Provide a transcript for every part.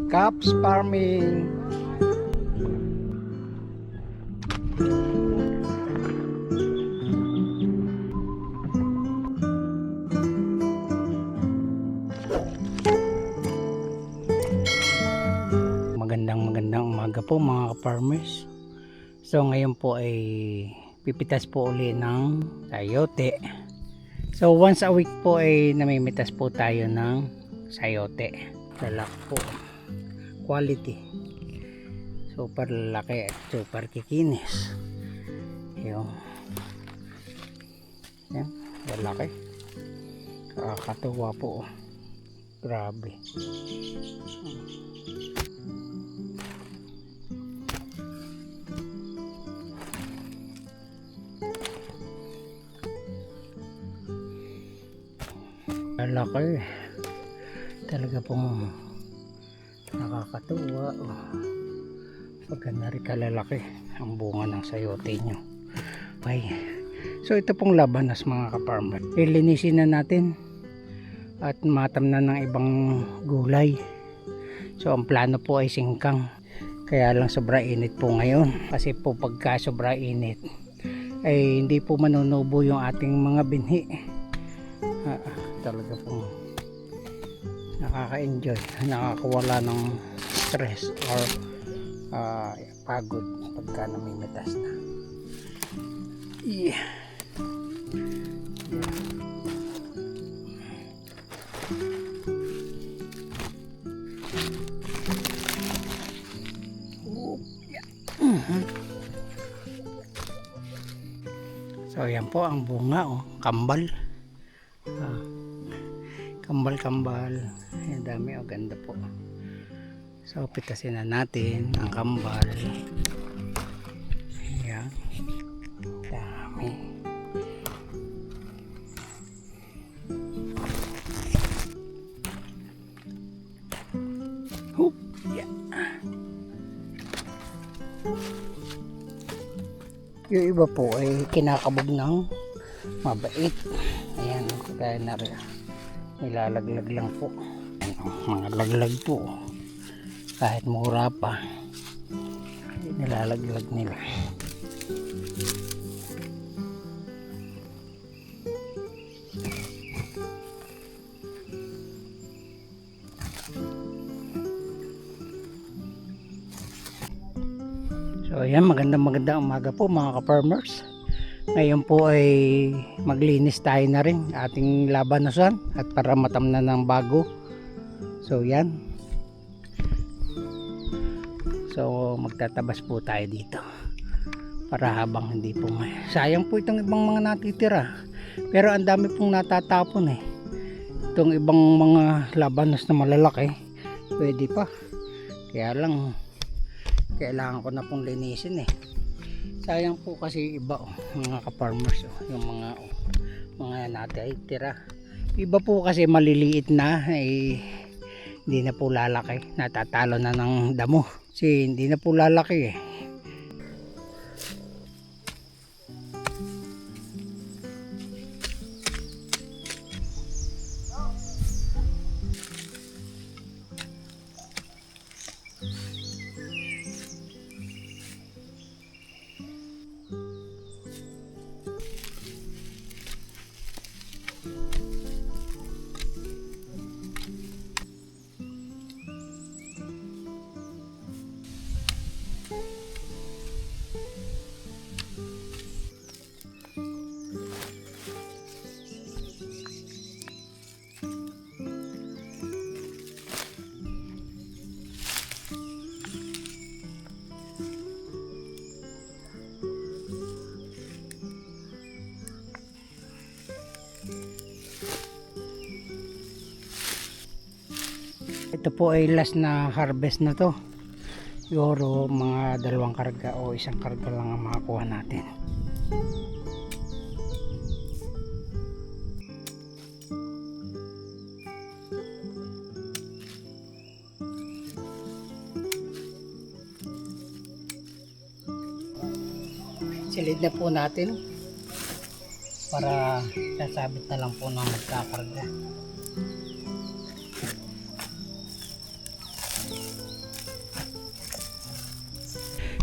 Caps Farming. Magandang umaga po mga ka-farmers. So ngayon po ay pipitas po uli ng sayote. So once a week po ay namimitas po tayo ng sayote. Lalak po. Quality. Super lalaki at super kikinis. Yung yan, lalaki. Kakatuwa po. Grabe. Lalaki. Talaga pong nakakatuwa. Pagka narikalalaki ang bunga ng sayote nyo. Okay. So ito pong labanas mga ka-farmer. Ilinisin na natin at matam na ng ibang gulay. So ang plano po ay singkang. Kaya lang sobra init po ngayon. Kasi po pagka sobra init ay hindi po manunubo yung ating mga binhi. Talaga pong nakaka-enjoy, nakakawala ng stress or pagod pagka namimitas na. Yeah. So yan po ang bunga, kambal. Kambal. Ayan, dami, ganda po. So pitasin na natin ang kambal. Ayan, dami. Hoop, yeah. Yung iba po ay kinakabog ng mabait. Ayan, kaya na rin. Nilalaglag lang po. Mga laglag po. Kahit mura pa, nilalaglag nila. So ayan, magandang umaga po mga ka-farmers. Ngayon po ay maglinis tayo na rin ating labanasan at para matamnan ng bago. So yan. So magtatabas po tayo dito para habang hindi po sayang po itong ibang mga natitira, pero ang dami pong natatapon itong ibang mga labanos na malalaki pwede pa, kaya lang kailangan ko na pong linisin sayang po kasi iba mga ka-farmers yung mga natitira, iba po kasi maliliit na hindi na po lalaki, natatalo na ng damo kasi hindi na po lalaki Ito po ay last na harvest na to. Siguro mga 2 karga o 1 karga lang ang makakuha natin. Silid na po natin para sasabit na lang po ng magkakarga.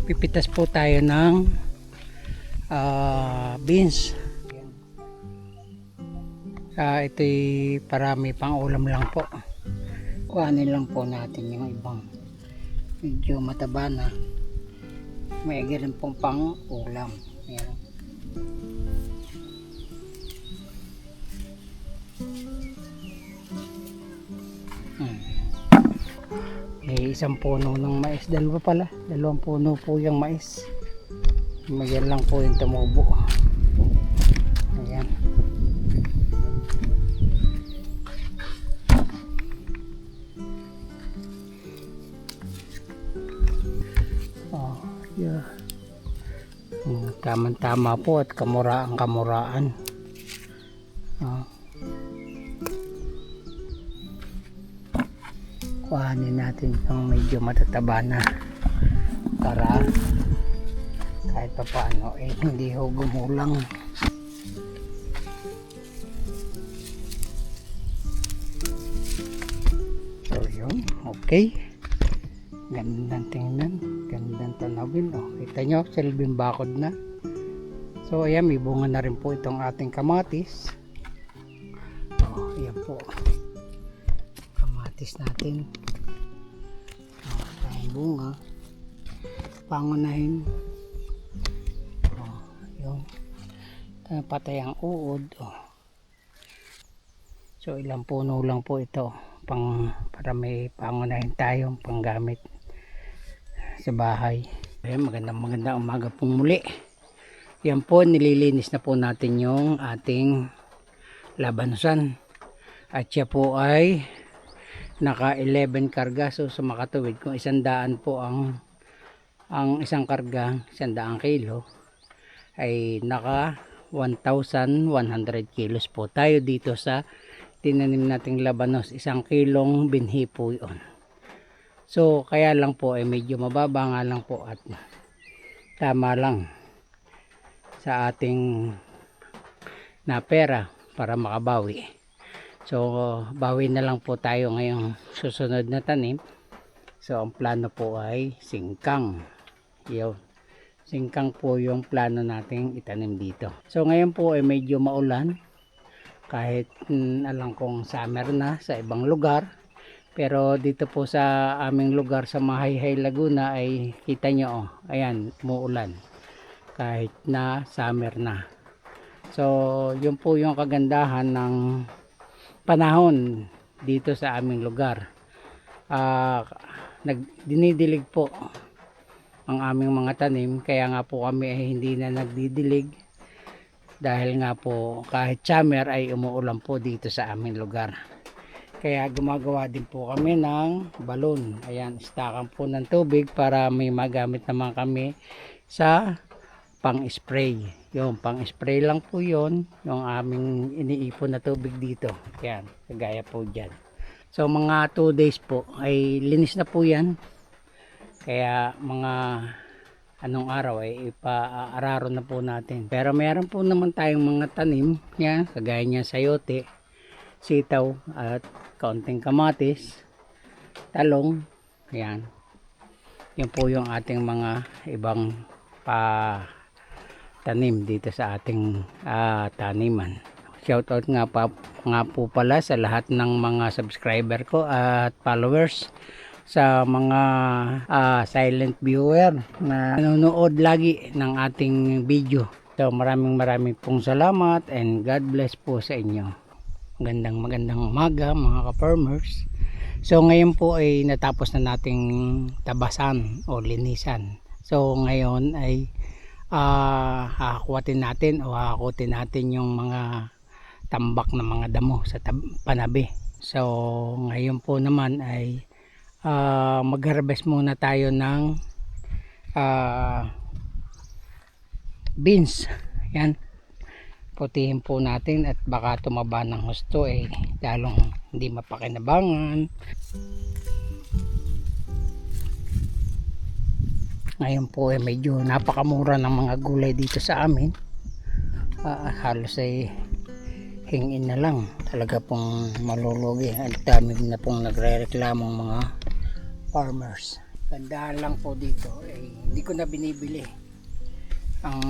pipitas po tayo ng beans. Ito'y parami pang ulam lang po. Kuhanin lang po natin yung ibang medyo mataba na. May rin pong pang ulam. Ayan. May isang puno ng mais. Dalawa pala. Dalawang puno po yung mais. Mayan lang po yung tumubo. Ayan. Yeah. Tama-tama po at kamuraan. Kuhanin natin yung medyo matataba na para kahit pa paano hindi ho gumulang. So yun, okay. Gandang tingnan, gandang tanawin. Kita nyo, silbing bakod na. So ayan, may bunga na rin po itong ating kamatis. Ayan po, kamatis natin. Ang bunga, pangunahin. Yun, patay ang uod. So ilang puno lang po ito para may pangunahin tayong panggamit sa bahay. Ayan, magandang umaga pong muli. Yan po, nililinis na po natin yung ating labanusan. At siya po ay naka 11 karga. So sa makatuwid, kung 100 po ang isang karga, 100 kilo, ay naka 1,100 kilos po tayo dito sa tinanim nating labanos. 1 kilong binhi po yun. So kaya lang po ay medyo mababa nga lang po at tama lang sa ating na pera para makabawi. So bawi na lang po tayo ngayong susunod na tanim. So ang plano po ay singkang. Yun, singkang po yung plano nating itanim dito. So ngayon po ay medyo maulan, kahit alam kong summer na sa ibang lugar. Pero dito po sa aming lugar sa Mahayhay, Laguna ay kita nyo, ayan, umuulan kahit na summer na. So yun po yung kagandahan ng panahon dito sa aming lugar. Dinidilig po ang aming mga tanim, kaya nga po kami ay hindi na nagdidilig dahil nga po kahit summer ay umuulan po dito sa aming lugar. Kaya gumagawa din po kami ng balon. Ayan, stakan po ng tubig para may magamit naman kami sa pang-spray. Yung pang-spray lang po yon, yung aming iniipon na tubig dito. Ayan, kagaya po dyan. So mga 2 days po ay linis na po yan. Kaya mga anong araw ay ipa-araro na po natin. Pero meron po naman tayong mga tanim, yan, kagaya niya sayote, sitaw at kaunting kamatis, talong. Yan, yan po yung ating mga ibang tanim dito sa ating taniman. Shoutout nga po pala sa lahat ng mga subscriber ko at followers, sa mga silent viewer na nanonood lagi ng ating video. So maraming pong salamat and God bless po sa inyo. Magandang umaga mga ka-farmers. So ngayon po ay natapos na nating tabasan o linisan. So ngayon ay hahakutin natin yung mga tambak na mga damo sa panabi. So ngayon po naman ay mag-harvest muna tayo ng beans. Yan, putihin po natin at baka tumaba ng husto lalong hindi mapakinabangan. Ngayon po medyo napakamura ng mga gulay dito sa amin. Halos hingin na lang, talaga pong malulugi. Ang dami na pong nagre-reklamong mga farmers. Gandahan lang po dito. Hindi ko na binibili. Ang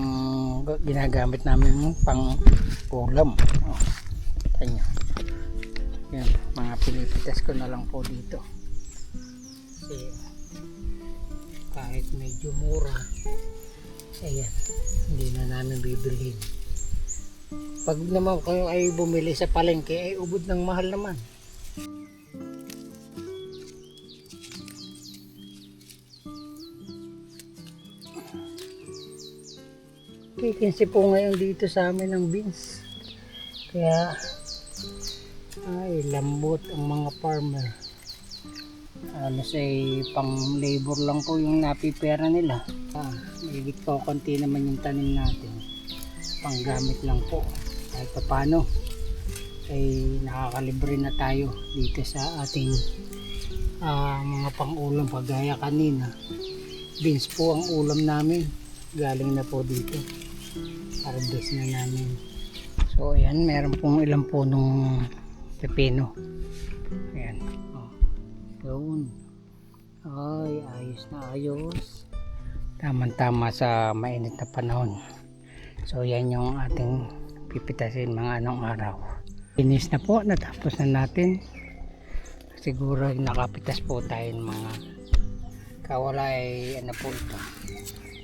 ginagamit namin pang ulam. Oh, kanya. Yan, mga pinipitas ko na lang po dito. Kasi kahit medyo mura, ayan, hindi na namin bibilhin. Pag naman kayo ay bumili sa palengke, ay ubod ng mahal naman. Kikinsi po ngayon dito sa amin ng beans. Kaya ay lambot ang mga farmer. Say pang labor lang po yung napipera nila. Higit pa konti naman yung tanim natin. Panggamit lang po. Kahit paano ay nakakalibre na tayo dito sa ating mga pang-ulam. Pagaya kanina, beans po ang ulam namin. Galing na po dito. Harvest na namin. So ayan, meron pong ilang punong pepino. Ayan. Oh. Yun. Ay, ayos na ayos. Tamang-tama sa mainit na panahon. So yan yung ating pipitasin mga anong araw. Finish na po, natapos na natin. Siguro nakapitas po tayo ng mga kawalay, ano po ito,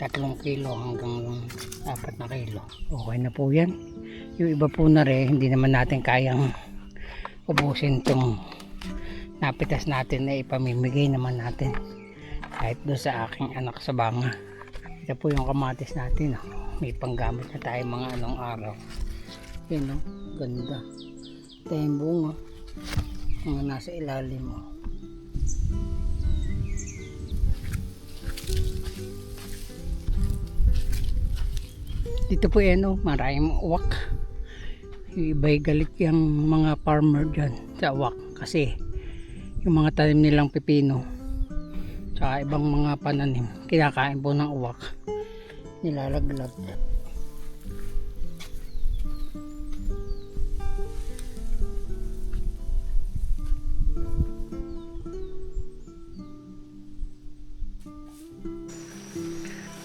3 kilo hanggang 4 na kilo. Okay na po yan. Yung iba po na rin, hindi naman natin kayang ubusin itong napitas natin na ipamimigay naman natin kahit doon sa aking anak sa banga. Ito po yung kamatis natin. May panggamit na tayo mga anong araw. Yan o, ganda. Ito yung bunga. Mga nasa ilalim mo. Dito po yan o, maraming uwak. Yung iba'y galit yung mga farmer dyan sa uwak. Kasi yung mga tanim nilang pipino sa ibang mga pananim, kinakain po ng uwak. Nilalaglag.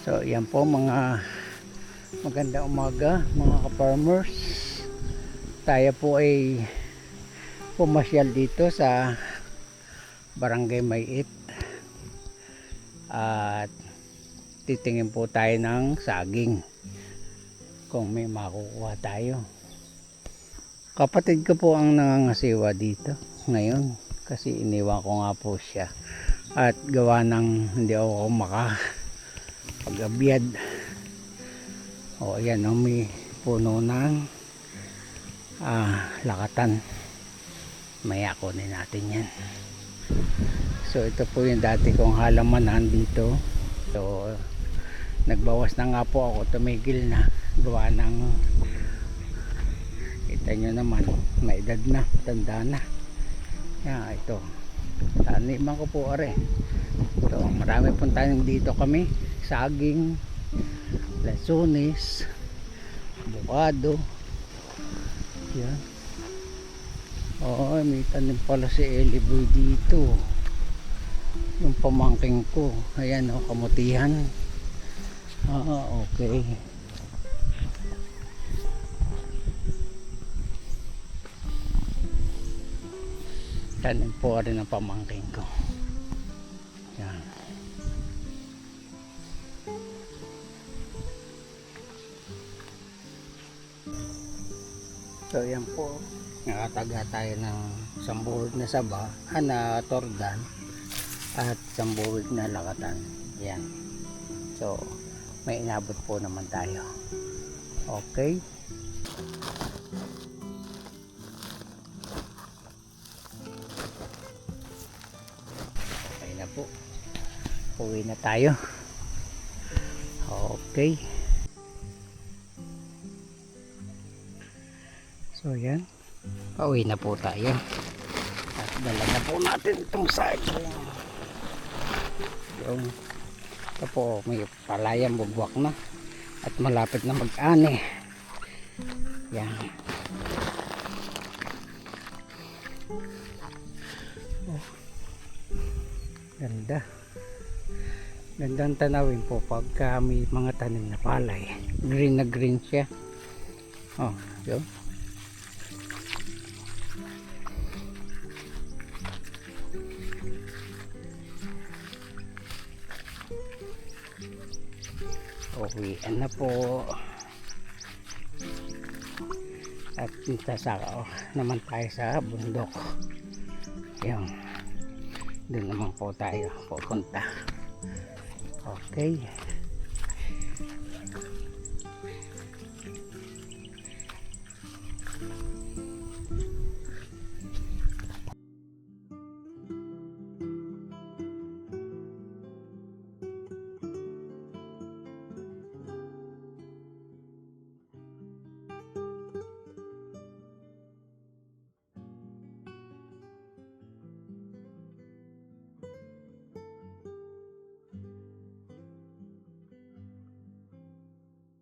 So yan po mga magandang umaga mga ka-farmers. Tayo po ay pumasyal dito sa Barangay Maiit at titingin po tayo ng saging kung may makukuha tayo. Kapatid ko po ang nangangasiwa dito ngayon kasi iniwan ko nga po siya at gawa ng hindi ako makapag-abyad. O ayan o, may puno ng lakatan. Maya kunin natin yan. So ito po yung dati kong halamanan dito. So nagbawas na nga po ako, tumigil na gawa ng kita nyo naman may edad na, tanda na. Yan, ito taniman ko po are. So marami pong tanim dito kami, saging, lansones, avocado. Yan. Oh, may tanim pala si Eliboy dito. Yung pamangking ko. Ayan o, kamutihan. Okay. Tanim po rin ang pamangking ko. Yan. So yan po. Nakataga tayo ng sambuhod na saba, na tordan at sambuhod na lakatan. Yan. So may inabot po naman tayo. Okay. Okay na po. Uwi na tayo. Okay. So yan. Pauwi na po tayo. At dala na po natin itong saging. Ito po, may palayang bubwak na. At malapit na mag-ani. Yan. Oh. Ganda. Gandang tanawin po pagka may mga tanim na palay. Green na green siya. Oh, yun. Uwian na po. At sasaka naman tayo sa bundok. Yan. Doon naman po tayo pupunta. Okay.